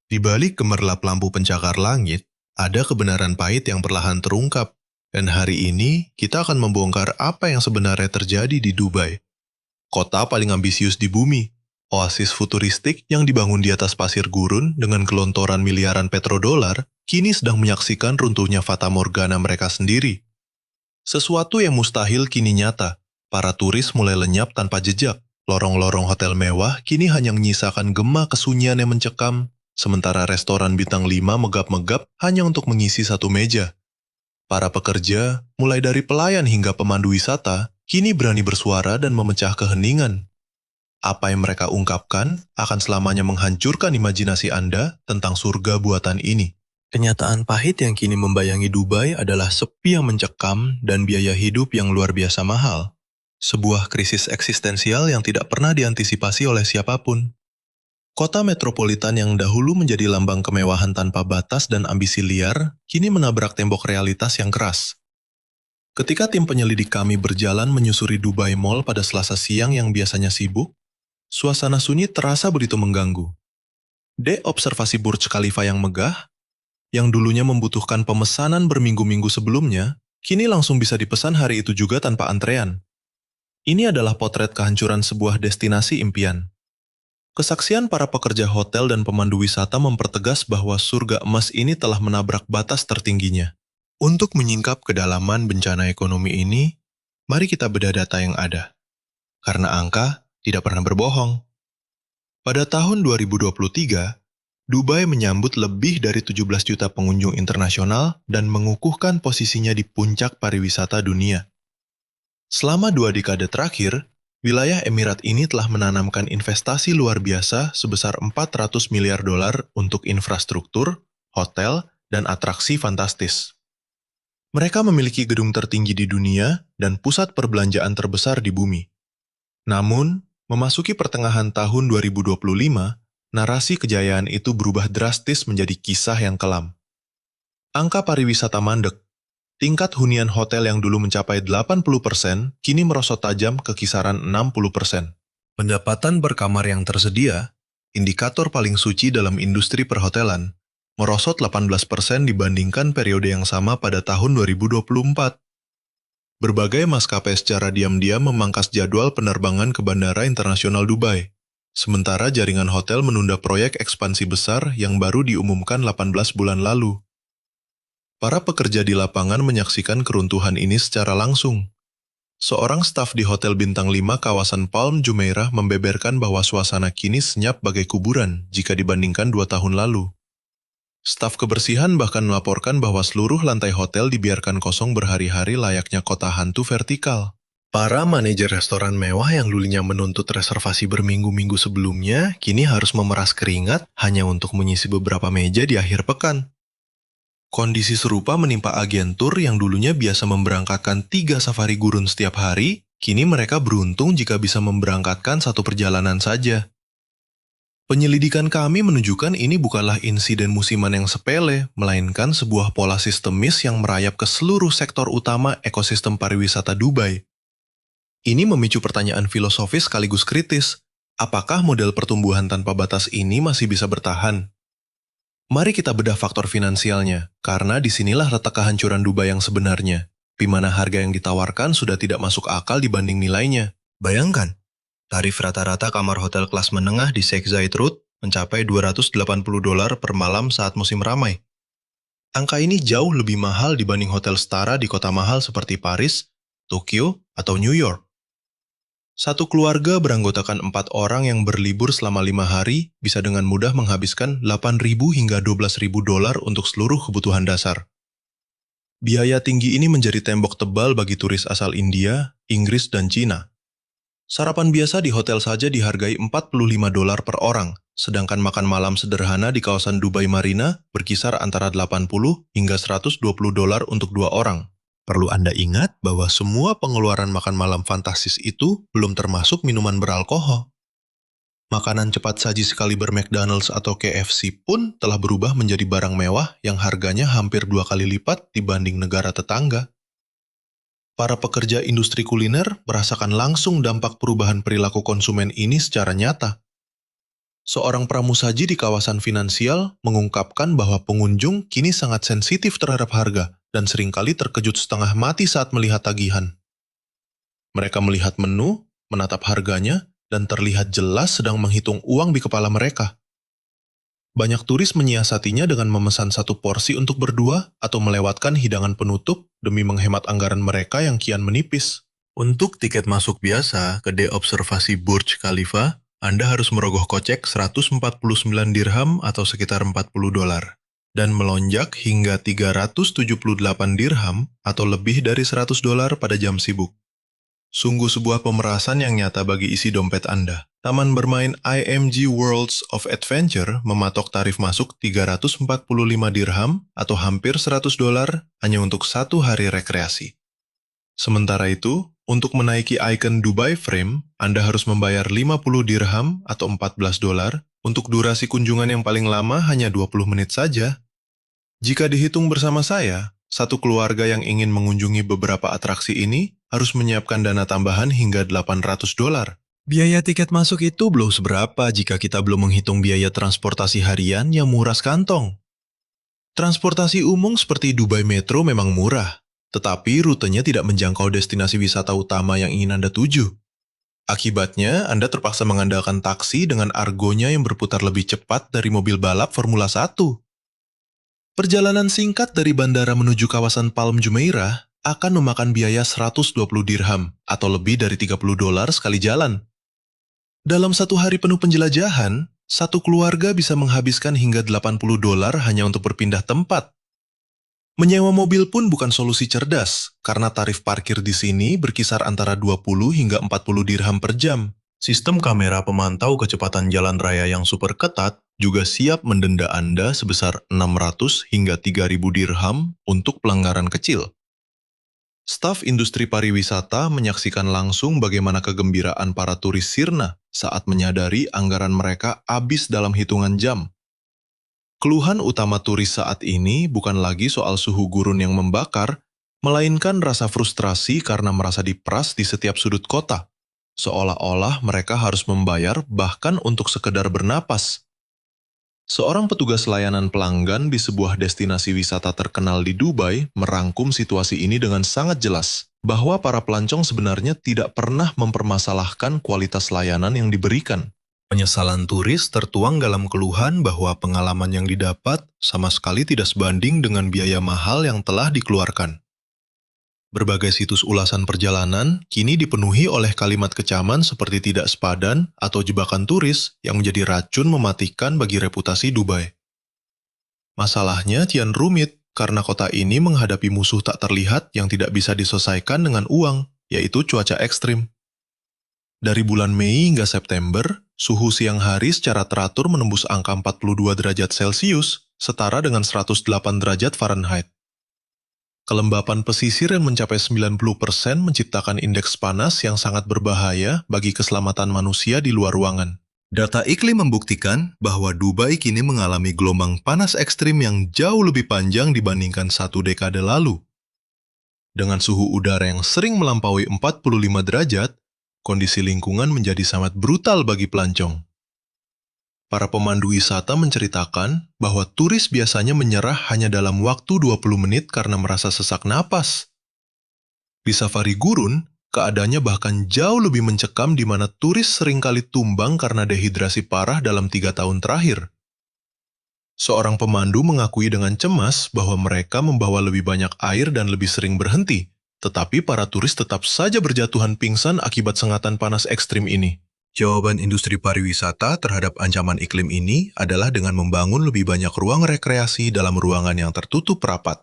Di balik gemerlap lampu pencakar langit, ada kebenaran pahit yang perlahan terungkap. Dan hari ini, kita akan membongkar apa yang sebenarnya terjadi di Dubai. Kota paling ambisius di bumi. Oasis futuristik yang dibangun di atas pasir gurun dengan gelontoran miliaran petrodolar, kini sedang menyaksikan runtuhnya fata morgana mereka sendiri. Sesuatu yang mustahil kini nyata. Para turis mulai lenyap tanpa jejak. Lorong-lorong hotel mewah kini hanya menyisakan gema kesunyian yang mencekam, sementara restoran bintang 5 megap-megap hanya untuk mengisi satu meja. Para pekerja, mulai dari pelayan hingga pemandu wisata, kini berani bersuara dan memecah keheningan. Apa yang mereka ungkapkan akan selamanya menghancurkan imajinasi Anda tentang surga buatan ini. Kenyataan pahit yang kini membayangi Dubai adalah sepi yang mencekam dan biaya hidup yang luar biasa mahal. Sebuah krisis eksistensial yang tidak pernah diantisipasi oleh siapapun. Kota metropolitan yang dahulu menjadi lambang kemewahan tanpa batas dan ambisi liar, kini menabrak tembok realitas yang keras. Ketika tim penyelidik kami berjalan menyusuri Dubai Mall pada Selasa siang yang biasanya sibuk, suasana sunyi terasa begitu mengganggu. Dek observasi Burj Khalifa yang megah, yang dulunya membutuhkan pemesanan berminggu-minggu sebelumnya, kini langsung bisa dipesan hari itu juga tanpa antrean. Ini adalah potret kehancuran sebuah destinasi impian. Kesaksian para pekerja hotel dan pemandu wisata mempertegas bahwa surga emas ini telah menabrak batas tertingginya. Untuk menyingkap kedalaman bencana ekonomi ini, mari kita bedah data yang ada. Karena angka tidak pernah berbohong. Pada tahun 2023, Dubai menyambut lebih dari 17 juta pengunjung internasional dan mengukuhkan posisinya di puncak pariwisata dunia. Selama 2 dekade terakhir, wilayah Emirat ini telah menanamkan investasi luar biasa sebesar 400 miliar dolar untuk infrastruktur, hotel, dan atraksi fantastis. Mereka memiliki gedung tertinggi di dunia dan pusat perbelanjaan terbesar di bumi. Namun, memasuki pertengahan tahun 2025, narasi kejayaan itu berubah drastis menjadi kisah yang kelam. Angka pariwisata mandek. Tingkat hunian hotel yang dulu mencapai 80% kini merosot tajam ke kisaran 60%. Pendapatan berkamar yang tersedia, indikator paling suci dalam industri perhotelan, merosot 18% dibandingkan periode yang sama pada tahun 2024. Berbagai maskapai secara diam-diam memangkas jadwal penerbangan ke Bandara Internasional Dubai. Sementara jaringan hotel menunda proyek ekspansi besar yang baru diumumkan 18 bulan lalu. Para pekerja di lapangan menyaksikan keruntuhan ini secara langsung. Seorang staf di Hotel Bintang 5 kawasan Palm Jumeirah membeberkan bahwa suasana kini senyap bagai kuburan jika dibandingkan 2 tahun lalu. Staf kebersihan bahkan melaporkan bahwa seluruh lantai hotel dibiarkan kosong berhari-hari layaknya kota hantu vertikal. Para manajer restoran mewah yang dulunya menuntut reservasi berminggu-minggu sebelumnya, kini harus memeras keringat hanya untuk mengisi beberapa meja di akhir pekan. Kondisi serupa menimpa agen tur yang dulunya biasa memberangkatkan 3 safari gurun setiap hari, kini mereka beruntung jika bisa memberangkatkan 1 perjalanan saja. Penyelidikan kami menunjukkan ini bukanlah insiden musiman yang sepele, melainkan sebuah pola sistemis yang merayap ke seluruh sektor utama ekosistem pariwisata Dubai. Ini memicu pertanyaan filosofis sekaligus kritis. Apakah model pertumbuhan tanpa batas ini masih bisa bertahan? Mari kita bedah faktor finansialnya, karena disinilah letak kehancuran Dubai yang sebenarnya, di mana harga yang ditawarkan sudah tidak masuk akal dibanding nilainya. Bayangkan, tarif rata-rata kamar hotel kelas menengah di Sheikh Zayed Road mencapai $280 per malam saat musim ramai. Angka ini jauh lebih mahal dibanding hotel setara di kota mahal seperti Paris, Tokyo, atau New York. Satu keluarga beranggotakan 4 orang yang berlibur selama 5 hari bisa dengan mudah menghabiskan 8.000 hingga 12.000 dolar untuk seluruh kebutuhan dasar. Biaya tinggi ini menjadi tembok tebal bagi turis asal India, Inggris, dan Cina. Sarapan biasa di hotel saja dihargai $45 per orang, sedangkan makan malam sederhana di kawasan Dubai Marina berkisar antara $80 hingga $120 untuk 2 orang. Perlu Anda ingat bahwa semua pengeluaran makan malam fantastis itu belum termasuk minuman beralkohol. Makanan cepat saji sekaliber McDonald's atau KFC pun telah berubah menjadi barang mewah yang harganya hampir 2 kali lipat dibanding negara tetangga. Para pekerja industri kuliner merasakan langsung dampak perubahan perilaku konsumen ini secara nyata. Seorang pramusaji di kawasan finansial mengungkapkan bahwa pengunjung kini sangat sensitif terhadap harga dan seringkali terkejut setengah mati saat melihat tagihan. Mereka melihat menu, menatap harganya, dan terlihat jelas sedang menghitung uang di kepala mereka. Banyak turis menyiasatinya dengan memesan satu porsi untuk berdua atau melewatkan hidangan penutup demi menghemat anggaran mereka yang kian menipis. Untuk tiket masuk biasa ke deobservasi Burj Khalifa, Anda harus merogoh kocek 149 dirham atau sekitar 40 dolar, dan melonjak hingga 378 dirham atau lebih dari 100 dolar pada jam sibuk. Sungguh sebuah pemerasan yang nyata bagi isi dompet Anda. Taman bermain IMG Worlds of Adventure mematok tarif masuk 345 dirham atau hampir 100 dolar hanya untuk satu hari rekreasi. Sementara itu, untuk menaiki ikon Dubai Frame, Anda harus membayar 50 dirham atau 14 dolar untuk durasi kunjungan yang paling lama hanya 20 menit saja. Jika dihitung bersama saya, satu keluarga yang ingin mengunjungi beberapa atraksi ini harus menyiapkan dana tambahan hingga 800 dolar. Biaya tiket masuk itu belum seberapa jika kita belum menghitung biaya transportasi harian yang menguras kantong. Transportasi umum seperti Dubai Metro memang murah, tetapi rutenya tidak menjangkau destinasi wisata utama yang ingin Anda tuju. Akibatnya, Anda terpaksa mengandalkan taksi dengan argonya yang berputar lebih cepat dari mobil balap Formula 1. Perjalanan singkat dari bandara menuju kawasan Palm Jumeirah akan memakan biaya 120 dirham atau lebih dari 30 dolar sekali jalan. Dalam satu hari penuh penjelajahan, satu keluarga bisa menghabiskan hingga 80 dolar hanya untuk berpindah tempat. Menyewa mobil pun bukan solusi cerdas, karena tarif parkir di sini berkisar antara 20 hingga 40 dirham per jam. Sistem kamera pemantau kecepatan jalan raya yang super ketat juga siap mendenda Anda sebesar 600 hingga 3.000 dirham untuk pelanggaran kecil. Staf industri pariwisata menyaksikan langsung bagaimana kegembiraan para turis sirna saat menyadari anggaran mereka habis dalam hitungan jam. Keluhan utama turis saat ini bukan lagi soal suhu gurun yang membakar, melainkan rasa frustrasi karena merasa diperas di setiap sudut kota. Seolah-olah mereka harus membayar bahkan untuk sekedar bernapas. Seorang petugas layanan pelanggan di sebuah destinasi wisata terkenal di Dubai merangkum situasi ini dengan sangat jelas, bahwa para pelancong sebenarnya tidak pernah mempermasalahkan kualitas layanan yang diberikan. Penyesalan turis tertuang dalam keluhan bahwa pengalaman yang didapat sama sekali tidak sebanding dengan biaya mahal yang telah dikeluarkan. Berbagai situs ulasan perjalanan kini dipenuhi oleh kalimat kecaman seperti tidak sepadan atau jebakan turis yang menjadi racun mematikan bagi reputasi Dubai. Masalahnya kian rumit karena kota ini menghadapi musuh tak terlihat yang tidak bisa diselesaikan dengan uang, yaitu cuaca ekstrim. Dari bulan Mei hingga September, suhu siang hari secara teratur menembus angka 42 derajat Celcius, setara dengan 108 derajat Fahrenheit. Kelembapan pesisir yang mencapai 90% menciptakan indeks panas yang sangat berbahaya bagi keselamatan manusia di luar ruangan. Data iklim membuktikan bahwa Dubai kini mengalami gelombang panas ekstrim yang jauh lebih panjang dibandingkan satu dekade lalu. Dengan suhu udara yang sering melampaui 45 derajat, kondisi lingkungan menjadi sangat brutal bagi pelancong. Para pemandu wisata menceritakan bahwa turis biasanya menyerah hanya dalam waktu 20 menit karena merasa sesak napas. Di safari gurun, keadaannya bahkan jauh lebih mencekam di mana turis seringkali tumbang karena dehidrasi parah dalam 3 tahun terakhir. Seorang pemandu mengakui dengan cemas bahwa mereka membawa lebih banyak air dan lebih sering berhenti, tetapi para turis tetap saja berjatuhan pingsan akibat sengatan panas ekstrim ini. Jawaban industri pariwisata terhadap ancaman iklim ini adalah dengan membangun lebih banyak ruang rekreasi dalam ruangan yang tertutup rapat.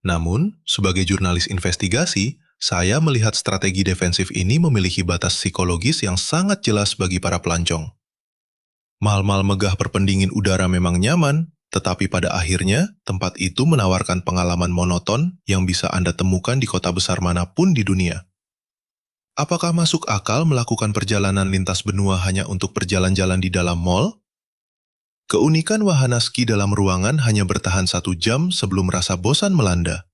Namun, sebagai jurnalis investigasi, saya melihat strategi defensif ini memiliki batas psikologis yang sangat jelas bagi para pelancong. Mal-mal megah berpendingin udara memang nyaman, tetapi pada akhirnya tempat itu menawarkan pengalaman monoton yang bisa Anda temukan di kota besar manapun di dunia. Apakah masuk akal melakukan perjalanan lintas benua hanya untuk berjalan-jalan di dalam mall? Keunikan wahana ski dalam ruangan hanya bertahan 1 jam sebelum rasa bosan melanda.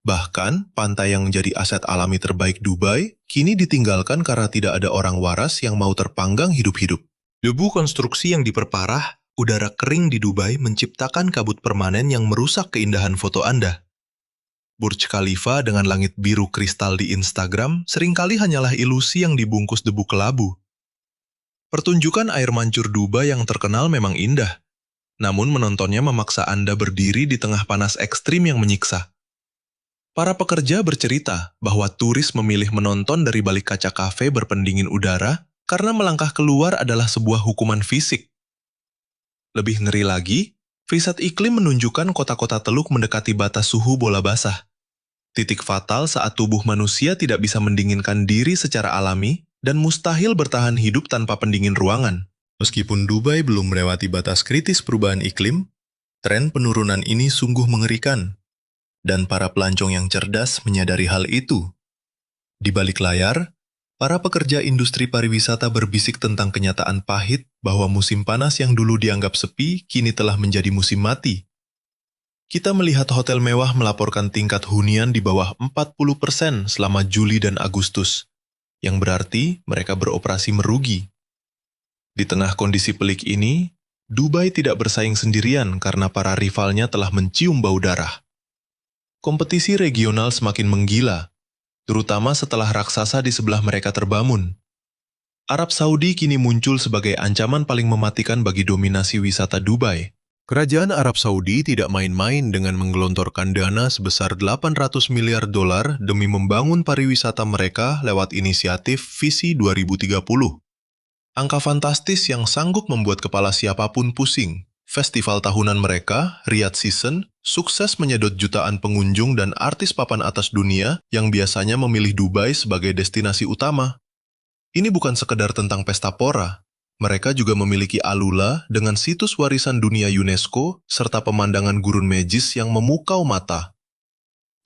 Bahkan, pantai yang menjadi aset alami terbaik Dubai kini ditinggalkan karena tidak ada orang waras yang mau terpanggang hidup-hidup. Debu konstruksi yang diperparah, udara kering di Dubai menciptakan kabut permanen yang merusak keindahan foto Anda. Burj Khalifa dengan langit biru kristal di Instagram seringkali hanyalah ilusi yang dibungkus debu kelabu. Pertunjukan air mancur Dubai yang terkenal memang indah, namun menontonnya memaksa Anda berdiri di tengah panas ekstrim yang menyiksa. Para pekerja bercerita bahwa turis memilih menonton dari balik kaca kafe berpendingin udara karena melangkah keluar adalah sebuah hukuman fisik. Lebih ngeri lagi, riset iklim menunjukkan kota-kota Teluk mendekati batas suhu bola basah. Titik fatal saat tubuh manusia tidak bisa mendinginkan diri secara alami dan mustahil bertahan hidup tanpa pendingin ruangan. Meskipun Dubai belum melewati batas kritis perubahan iklim, tren penurunan ini sungguh mengerikan. Dan para pelancong yang cerdas menyadari hal itu. Di balik layar, para pekerja industri pariwisata berbisik tentang kenyataan pahit bahwa musim panas yang dulu dianggap sepi kini telah menjadi musim mati. Kita melihat hotel mewah melaporkan tingkat hunian di bawah 40% selama Juli dan Agustus, yang berarti mereka beroperasi merugi. Di tengah kondisi pelik ini, Dubai tidak bersaing sendirian karena para rivalnya telah mencium bau darah. Kompetisi regional semakin menggila, terutama setelah raksasa di sebelah mereka terbangun. Arab Saudi kini muncul sebagai ancaman paling mematikan bagi dominasi wisata Dubai. Kerajaan Arab Saudi tidak main-main dengan menggelontorkan dana sebesar 800 miliar dolar demi membangun pariwisata mereka lewat inisiatif Visi 2030. Angka fantastis yang sanggup membuat kepala siapapun pusing. Festival tahunan mereka, Riyadh Season, sukses menyedot jutaan pengunjung dan artis papan atas dunia yang biasanya memilih Dubai sebagai destinasi utama. Ini bukan sekedar tentang pesta pora. Mereka juga memiliki Alula dengan situs warisan dunia UNESCO serta pemandangan gurun Megis yang memukau mata.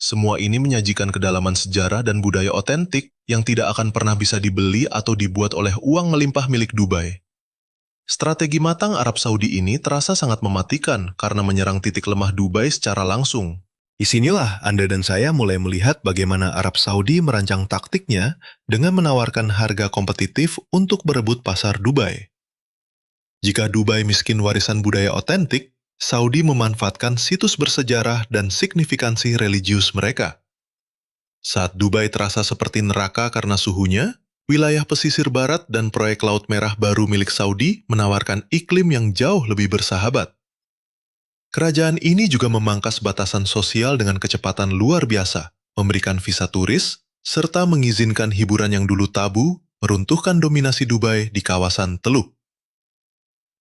Semua ini menyajikan kedalaman sejarah dan budaya otentik yang tidak akan pernah bisa dibeli atau dibuat oleh uang melimpah milik Dubai. Strategi matang Arab Saudi ini terasa sangat mematikan karena menyerang titik lemah Dubai secara langsung. Disinilah Anda dan saya mulai melihat bagaimana Arab Saudi merancang taktiknya dengan menawarkan harga kompetitif untuk berebut pasar Dubai. Jika Dubai miskin warisan budaya otentik, Saudi memanfaatkan situs bersejarah dan signifikansi religius mereka. Saat Dubai terasa seperti neraka karena suhunya, wilayah pesisir barat dan proyek Laut Merah baru milik Saudi menawarkan iklim yang jauh lebih bersahabat. Kerajaan ini juga memangkas batasan sosial dengan kecepatan luar biasa, memberikan visa turis, serta mengizinkan hiburan yang dulu tabu, meruntuhkan dominasi Dubai di kawasan Teluk.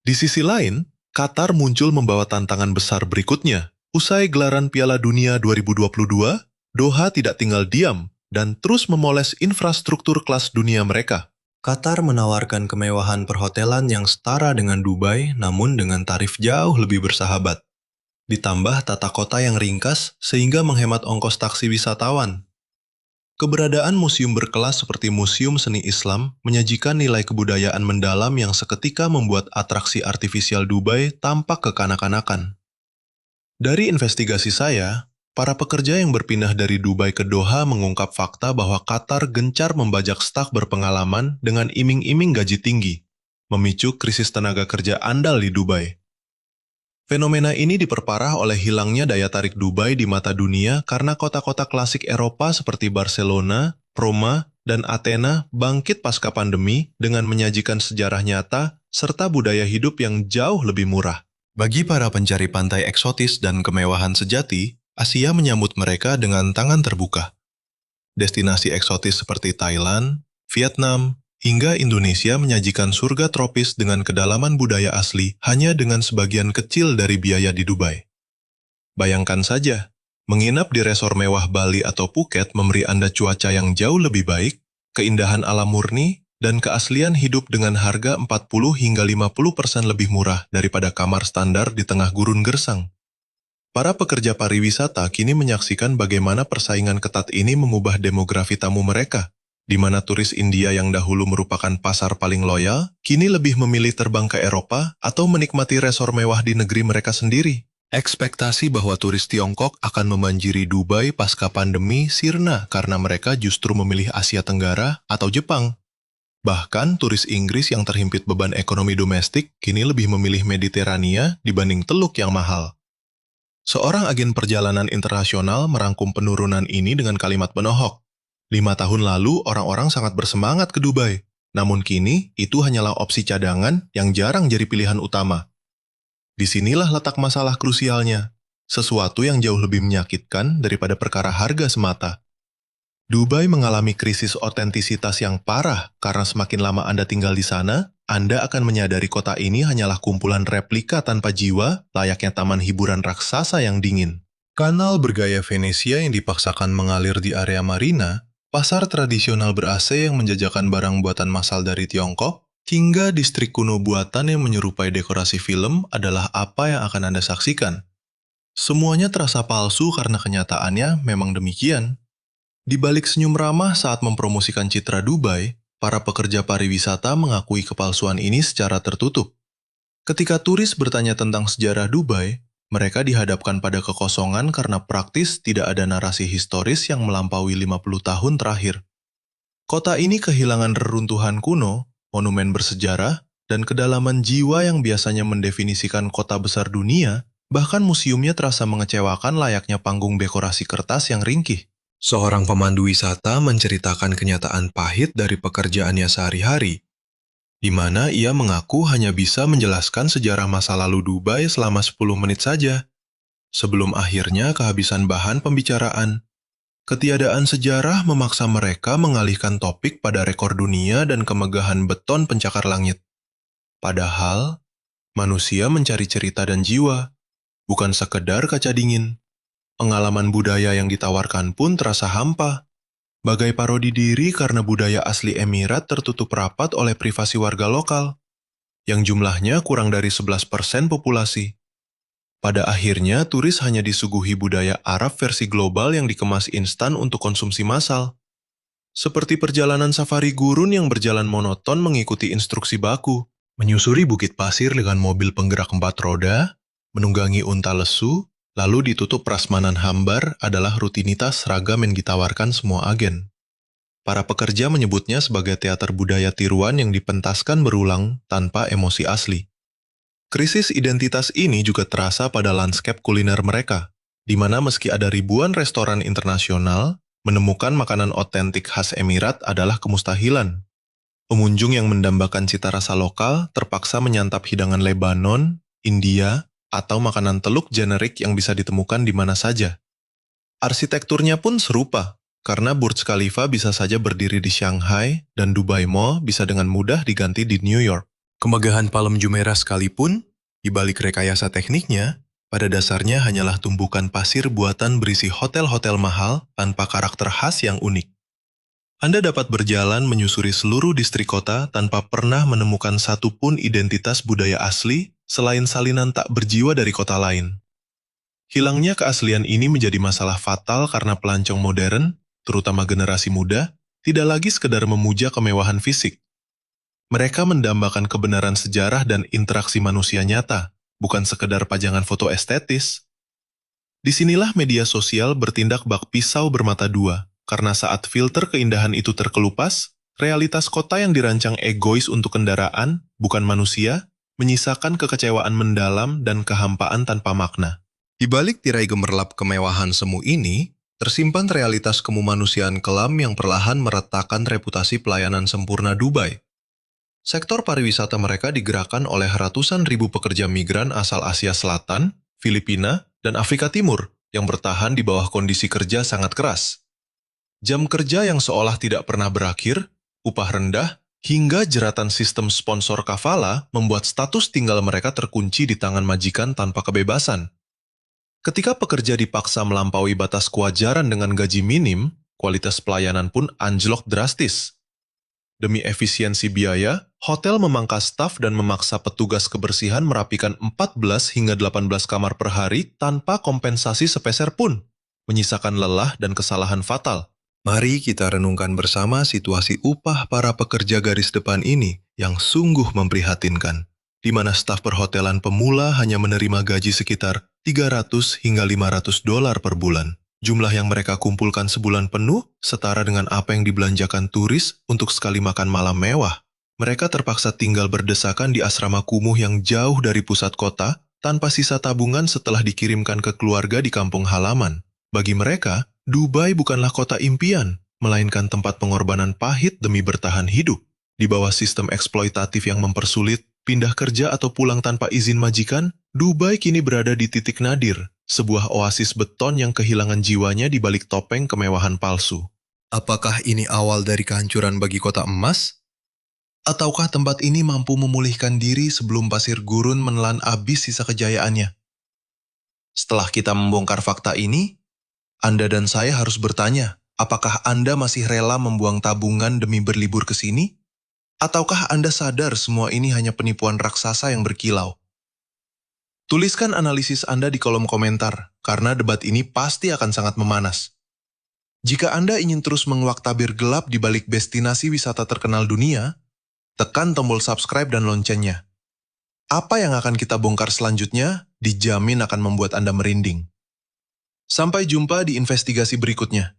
Di sisi lain, Qatar muncul membawa tantangan besar berikutnya. Usai gelaran Piala Dunia 2022, Doha tidak tinggal diam dan terus memoles infrastruktur kelas dunia mereka. Qatar menawarkan kemewahan perhotelan yang setara dengan Dubai, namun dengan tarif jauh lebih bersahabat. Ditambah tata kota yang ringkas sehingga menghemat ongkos taksi wisatawan. Keberadaan museum berkelas seperti Museum Seni Islam menyajikan nilai kebudayaan mendalam yang seketika membuat atraksi artifisial Dubai tampak kekanak-kanakan. Dari investigasi saya, para pekerja yang berpindah dari Dubai ke Doha mengungkap fakta bahwa Qatar gencar membajak staf berpengalaman dengan iming-iming gaji tinggi, memicu krisis tenaga kerja andal di Dubai. Fenomena ini diperparah oleh hilangnya daya tarik Dubai di mata dunia karena kota-kota klasik Eropa seperti Barcelona, Roma, dan Athena bangkit pasca pandemi dengan menyajikan sejarah nyata serta budaya hidup yang jauh lebih murah. Bagi para pencari pantai eksotis dan kemewahan sejati, Asia menyambut mereka dengan tangan terbuka. Destinasi eksotis seperti Thailand, Vietnam, hingga Indonesia menyajikan surga tropis dengan kedalaman budaya asli hanya dengan sebagian kecil dari biaya di Dubai. Bayangkan saja, menginap di resor mewah Bali atau Phuket memberi Anda cuaca yang jauh lebih baik, keindahan alam murni, dan keaslian hidup dengan harga 40 hingga 50% lebih murah daripada kamar standar di tengah gurun gersang. Para pekerja pariwisata kini menyaksikan bagaimana persaingan ketat ini mengubah demografi tamu mereka, di mana turis India yang dahulu merupakan pasar paling loyal, kini lebih memilih terbang ke Eropa atau menikmati resor mewah di negeri mereka sendiri. Ekspektasi bahwa turis Tiongkok akan membanjiri Dubai pasca pandemi sirna karena mereka justru memilih Asia Tenggara atau Jepang. Bahkan turis Inggris yang terhimpit beban ekonomi domestik kini lebih memilih Mediterania dibanding Teluk yang mahal. Seorang agen perjalanan internasional merangkum penurunan ini dengan kalimat penohok. 5 tahun lalu orang-orang sangat bersemangat ke Dubai, namun kini itu hanyalah opsi cadangan yang jarang jadi pilihan utama. Disinilah letak masalah krusialnya, sesuatu yang jauh lebih menyakitkan daripada perkara harga semata. Dubai mengalami krisis otentisitas yang parah karena semakin lama Anda tinggal di sana, Anda akan menyadari kota ini hanyalah kumpulan replika tanpa jiwa, layaknya taman hiburan raksasa yang dingin. Kanal bergaya Venesia yang dipaksakan mengalir di area marina, pasar tradisional ber-AC yang menjajakan barang buatan massal dari Tiongkok, hingga distrik kuno buatan yang menyerupai dekorasi film adalah apa yang akan Anda saksikan. Semuanya terasa palsu karena kenyataannya memang demikian. Di balik senyum ramah saat mempromosikan citra Dubai, para pekerja pariwisata mengakui kepalsuan ini secara tertutup. Ketika turis bertanya tentang sejarah Dubai, mereka dihadapkan pada kekosongan karena praktis tidak ada narasi historis yang melampaui 50 tahun terakhir. Kota ini kehilangan reruntuhan kuno, monumen bersejarah, dan kedalaman jiwa yang biasanya mendefinisikan kota besar dunia, bahkan museumnya terasa mengecewakan layaknya panggung dekorasi kertas yang ringkih. Seorang pemandu wisata menceritakan kenyataan pahit dari pekerjaannya sehari-hari, di mana ia mengaku hanya bisa menjelaskan sejarah masa lalu Dubai selama 10 menit saja, sebelum akhirnya kehabisan bahan pembicaraan. Ketiadaan sejarah memaksa mereka mengalihkan topik pada rekor dunia dan kemegahan beton pencakar langit. Padahal, manusia mencari cerita dan jiwa, bukan sekedar kaca dingin. Pengalaman budaya yang ditawarkan pun terasa hampa. Bagai parodi diri karena budaya asli Emirat tertutup rapat oleh privasi warga lokal, yang jumlahnya kurang dari 11% populasi. Pada akhirnya, turis hanya disuguhi budaya Arab versi global yang dikemas instan untuk konsumsi massal. Seperti perjalanan safari gurun yang berjalan monoton mengikuti instruksi baku, menyusuri bukit pasir dengan mobil penggerak 4 roda, menunggangi unta lesu, lalu ditutup prasmanan hambar adalah rutinitas seragam yang ditawarkan semua agen. Para pekerja menyebutnya sebagai teater budaya tiruan yang dipentaskan berulang tanpa emosi asli. Krisis identitas ini juga terasa pada landscape kuliner mereka, di mana meski ada ribuan restoran internasional, menemukan makanan otentik khas Emirat adalah kemustahilan. Pengunjung yang mendambakan cita rasa lokal terpaksa menyantap hidangan Lebanon, India, atau makanan teluk generik yang bisa ditemukan di mana saja. Arsitekturnya pun serupa, karena Burj Khalifa bisa saja berdiri di Shanghai dan Dubai Mall bisa dengan mudah diganti di New York. Kemegahan Palm Jumeirah sekalipun, di balik rekayasa tekniknya, pada dasarnya hanyalah tumpukan pasir buatan berisi hotel-hotel mahal tanpa karakter khas yang unik. Anda dapat berjalan menyusuri seluruh distrik kota tanpa pernah menemukan satupun identitas budaya asli selain salinan tak berjiwa dari kota lain. Hilangnya keaslian ini menjadi masalah fatal karena pelancong modern, terutama generasi muda, tidak lagi sekedar memuja kemewahan fisik. Mereka mendambakan kebenaran sejarah dan interaksi manusia nyata, bukan sekedar pajangan foto estetis. Disinilah media sosial bertindak bak pisau bermata dua, karena saat filter keindahan itu terkelupas, realitas kota yang dirancang egois untuk kendaraan, bukan manusia, menyisakan kekecewaan mendalam dan kehampaan tanpa makna. Di balik tirai gemerlap kemewahan semu ini, tersimpan realitas kemanusiaan kelam yang perlahan meretakkan reputasi pelayanan sempurna Dubai. Sektor pariwisata mereka digerakkan oleh ratusan ribu pekerja migran asal Asia Selatan, Filipina, dan Afrika Timur yang bertahan di bawah kondisi kerja sangat keras. Jam kerja yang seolah tidak pernah berakhir, upah rendah, hingga jeratan sistem sponsor kafala membuat status tinggal mereka terkunci di tangan majikan tanpa kebebasan. Ketika pekerja dipaksa melampaui batas kewajaran dengan gaji minim, kualitas pelayanan pun anjlok drastis. Demi efisiensi biaya, hotel memangkas staf dan memaksa petugas kebersihan merapikan 14 hingga 18 kamar per hari tanpa kompensasi sepeser pun, menyisakan lelah dan kesalahan fatal. Mari kita renungkan bersama situasi upah para pekerja garis depan ini yang sungguh memprihatinkan, di mana staf perhotelan pemula hanya menerima gaji sekitar $300 hingga $500 per bulan. Jumlah yang mereka kumpulkan sebulan penuh setara dengan apa yang dibelanjakan turis untuk sekali makan malam mewah. Mereka terpaksa tinggal berdesakan di asrama kumuh yang jauh dari pusat kota, tanpa sisa tabungan setelah dikirimkan ke keluarga di kampung halaman. Bagi mereka, Dubai bukanlah kota impian, melainkan tempat pengorbanan pahit demi bertahan hidup. Di bawah sistem eksploitatif yang mempersulit, pindah kerja atau pulang tanpa izin majikan, Dubai kini berada di titik nadir, sebuah oasis beton yang kehilangan jiwanya di balik topeng kemewahan palsu. Apakah ini awal dari kehancuran bagi kota emas? Ataukah tempat ini mampu memulihkan diri sebelum pasir gurun menelan abis sisa kejayaannya? Setelah kita membongkar fakta ini, Anda dan saya harus bertanya, apakah Anda masih rela membuang tabungan demi berlibur ke sini? Ataukah Anda sadar semua ini hanya penipuan raksasa yang berkilau? Tuliskan analisis Anda di kolom komentar, karena debat ini pasti akan sangat memanas. Jika Anda ingin terus menguak tabir gelap di balik destinasi wisata terkenal dunia, tekan tombol subscribe dan loncengnya. Apa yang akan kita bongkar selanjutnya, dijamin akan membuat Anda merinding. Sampai jumpa di investigasi berikutnya.